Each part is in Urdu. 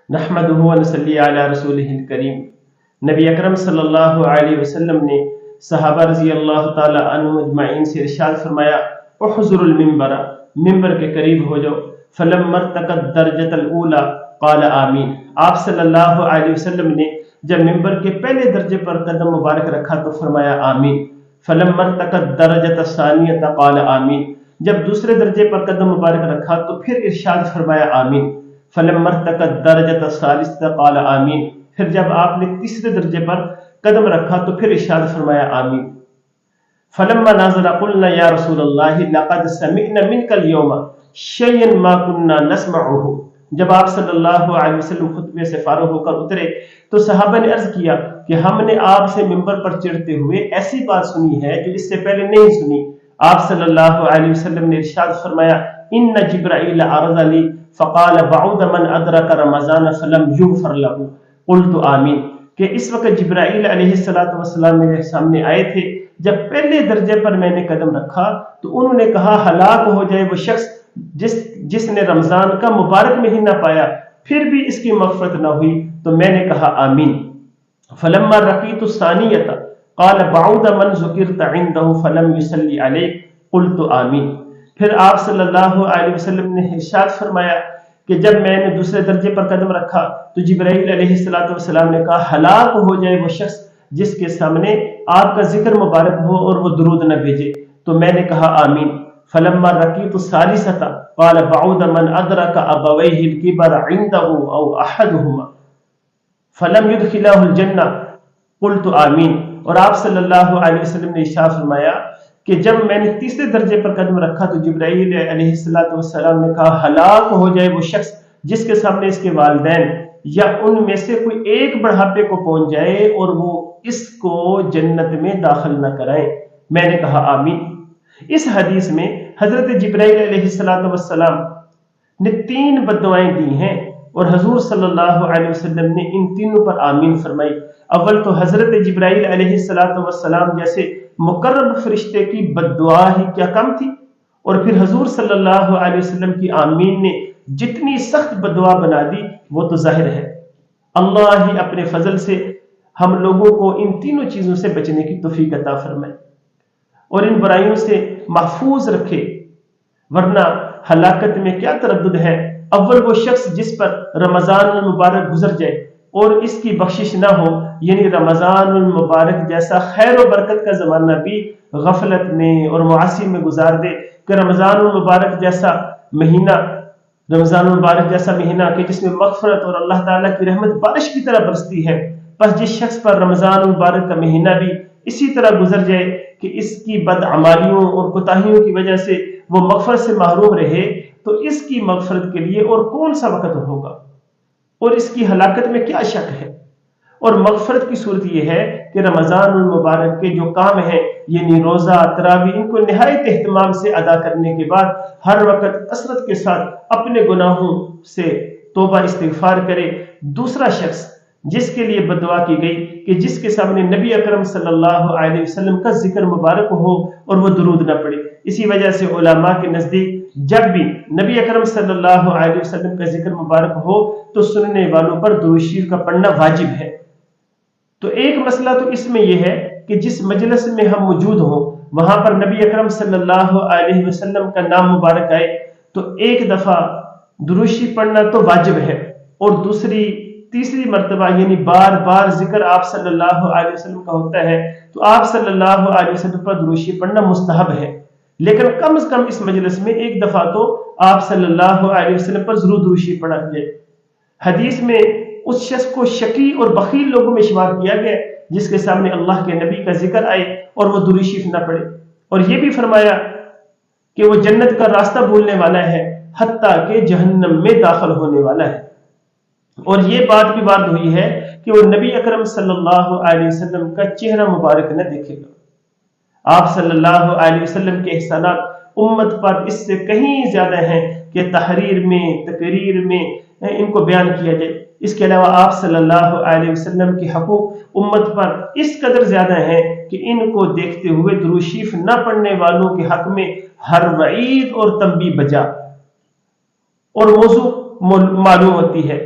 نحمدہ و نصلی علی رسولہ الکریم۔ نبی اکرم صلی اللہ علیہ وسلم نے صحابہ رضی اللہ تعالی عنہ اجمعین سے ارشاد فرمایا، احضر المنبر، ممبر کے قریب ہو جاؤ۔ فلما ارتقت درجۃ الاولی قال آمین، آپ صلی اللہ علیہ وسلم نے جب ممبر کے پہلے درجے پر قدم مبارک رکھا تو فرمایا آمین۔ فلما ارتقت درجۃ الثانیۃ قال آمین، جب دوسرے درجے پر قدم مبارک رکھا تو پھر ارشاد فرمایا آمین۔ فلما ارتقت درجۃ الثالثۃ قال آمین، پھر جب آپ نے تیسرے درجے پر قدم رکھا تو پھر ارشاد فرمایا آمین۔ فلما نازل قلنا یا رسول اللہ لقد سمعنا منك اليوم شيئا ما كنا نسمعه، جب آپ صلی اللہ علیہ وسلم خطبے سے فارغ ہو کر اترے تو صحابہ نے عرض کیا کہ ہم نے آپ سے ممبر پر چڑھتے ہوئے ایسی بات سنی ہے جو اس سے پہلے نہیں سنی۔ آپ صلی اللہ علیہ وسلم نے ارشاد فرمایا، ان جبرائیل عرض لی فقال بعد من ادرک رمضان فلم یغفر له قلت آمین، کہ اس وقت جبرائیل علیہ السلام میرے سامنے آئے تھے، جب پہلے درجے پر میں نے قدم رکھا تو انہوں نے کہا ہلاک ہو جائے وہ شخص جس نے رمضان کا مبارک مہینہ پایا پھر بھی اس کی مغفرت نہ ہوئی، تو میں نے کہا آمین۔ فلما رقیت الثانیۃ قال بعد من ذکرت عنده فلم یصلی علیک قلت آمین، پھر آپ صلی اللہ علیہ وسلم نے ارشاد فرمایا کہ جب میں نے دوسرے درجے پر قدم رکھا تو جبرائیل علیہ السلام نے کہا ہلاک ہو جائے وہ شخص جس کے سامنے آپ کا ذکر مبارک ہو اور وہ درود نہ بھیجے، تو میں نے کہا آمین۔ فلما رقیت الثالثۃ قال بعد من ادرک ابویہ الکبر عنده او احدهما فلم يدخلہ الجنہ قلت آمین، اور آپ صلی اللہ علیہ وسلم نے ارشاد فرمایا کہ جب میں نے تیسرے درجے پر قدم رکھا تو جبرائیل علیہ السلام نے کہا ہلاک ہو جائے وہ شخص جس کے سامنے اس کے والدین یا ان میں سے کوئی ایک بڑھاپے کو پہنچ جائے اور وہ اس کو جنت میں داخل نہ کرائے، میں نے کہا آمین۔ اس حدیث میں حضرت جبرائیل علیہ السلام نے 3 بددعائیں دی ہیں اور حضور صلی اللہ علیہ وسلم نے ان تینوں پر آمین فرمائی۔ اول تو حضرت جبرائیل علیہ السلام جیسے مقرب فرشتے کی بددعا ہی کیا کم تھی، اور پھر حضور صلی اللہ علیہ وسلم کی آمین نے جتنی سخت بددعا بنا دی وہ تو ظاہر ہے۔ اللہ ہی اپنے فضل سے ہم لوگوں کو ان تینوں چیزوں سے بچنے کی توفیق عطا فرمائے اور ان برائیوں سے محفوظ رکھے، ورنہ ہلاکت میں کیا تردد ہے۔ اول وہ شخص جس پر رمضان المبارک گزر جائے اور اس کی بخشش نہ ہو، یعنی رمضان المبارک جیسا خیر و برکت کا زمانہ بھی غفلت میں اور معاصی میں گزار دے، کہ رمضان المبارک جیسا مہینہ کہ جس میں مغفرت اور اللہ تعالیٰ کی رحمت بارش کی طرح برستی ہے، بس جس شخص پر رمضان المبارک کا مہینہ بھی اسی طرح گزر جائے کہ اس کی بدعمالیوں اور کوتاہیوں کی وجہ سے وہ مغفرت سے محروم رہے، تو اس کی مغفرت کے لیے اور کون سا وقت ہوگا، اور اس کی ہلاکت میں کیا شک ہے۔ اور مغفرت کی صورت یہ ہے کہ رمضان المبارک کے جو کام ہیں، یعنی روزہ، تراویح، ان کو نہایت اہتمام سے ادا کرنے کے بعد ہر وقت کثرت کے ساتھ اپنے گناہوں سے توبہ استغفار کرے۔ دوسرا شخص جس کے لیے بددعا کی گئی کہ جس کے سامنے نبی اکرم صلی اللہ علیہ وسلم کا ذکر مبارک ہو اور وہ درود نہ پڑے۔ اسی وجہ سے علماء کے نزدیک جب بھی نبی اکرم صلی اللہ علیہ وسلم کا ذکر مبارک ہو تو سننے والوں پر درود شریف کا پڑھنا واجب ہے۔ تو ایک مسئلہ تو اس میں یہ ہے کہ جس مجلس میں ہم موجود ہوں وہاں پر نبی اکرم صلی اللہ علیہ وسلم کا نام مبارک آئے تو ایک دفعہ درود شریف پڑھنا تو واجب ہے، اور تیسری مرتبہ یعنی بار بار ذکر آپ صلی اللہ علیہ وسلم کا ہوتا ہے تو آپ صلی اللہ علیہ وسلم پر درود شریف پڑھنا مستحب ہے، لیکن کم از کم اس مجلس میں ایک دفعہ تو آپ صلی اللہ علیہ وسلم پر ضرور درود شریف پڑھا جائے۔ حدیث میں اس شخص کو شقی اور بخیل لوگوں میں شمار کیا گیا جس کے سامنے اللہ کے نبی کا ذکر آئے اور وہ درود شریف نہ پڑھے، اور یہ بھی فرمایا کہ وہ جنت کا راستہ بھولنے والا ہے حتیٰ کہ جہنم میں داخل ہونے والا ہے۔ اور یہ بات بھی وارد ہوئی ہے کہ وہ نبی اکرم صلی اللہ علیہ وسلم کا چہرہ مبارک نہ دیکھے گا۔ آپ صلی اللہ علیہ وسلم کے احسانات امت پر اس سے کہیں زیادہ ہیں کہ تحریر میں، تقریر میں ان کو بیان کیا جائے۔ اس کے علاوہ آپ صلی اللہ علیہ وسلم کے حقوق امت پر اس قدر زیادہ ہیں کہ ان کو دیکھتے ہوئے درود شریف نہ پڑھنے والوں کے حق میں ہر وعید اور تنبیہ بجا اور موضوع معلوم ہوتی ہے۔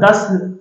10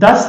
10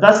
10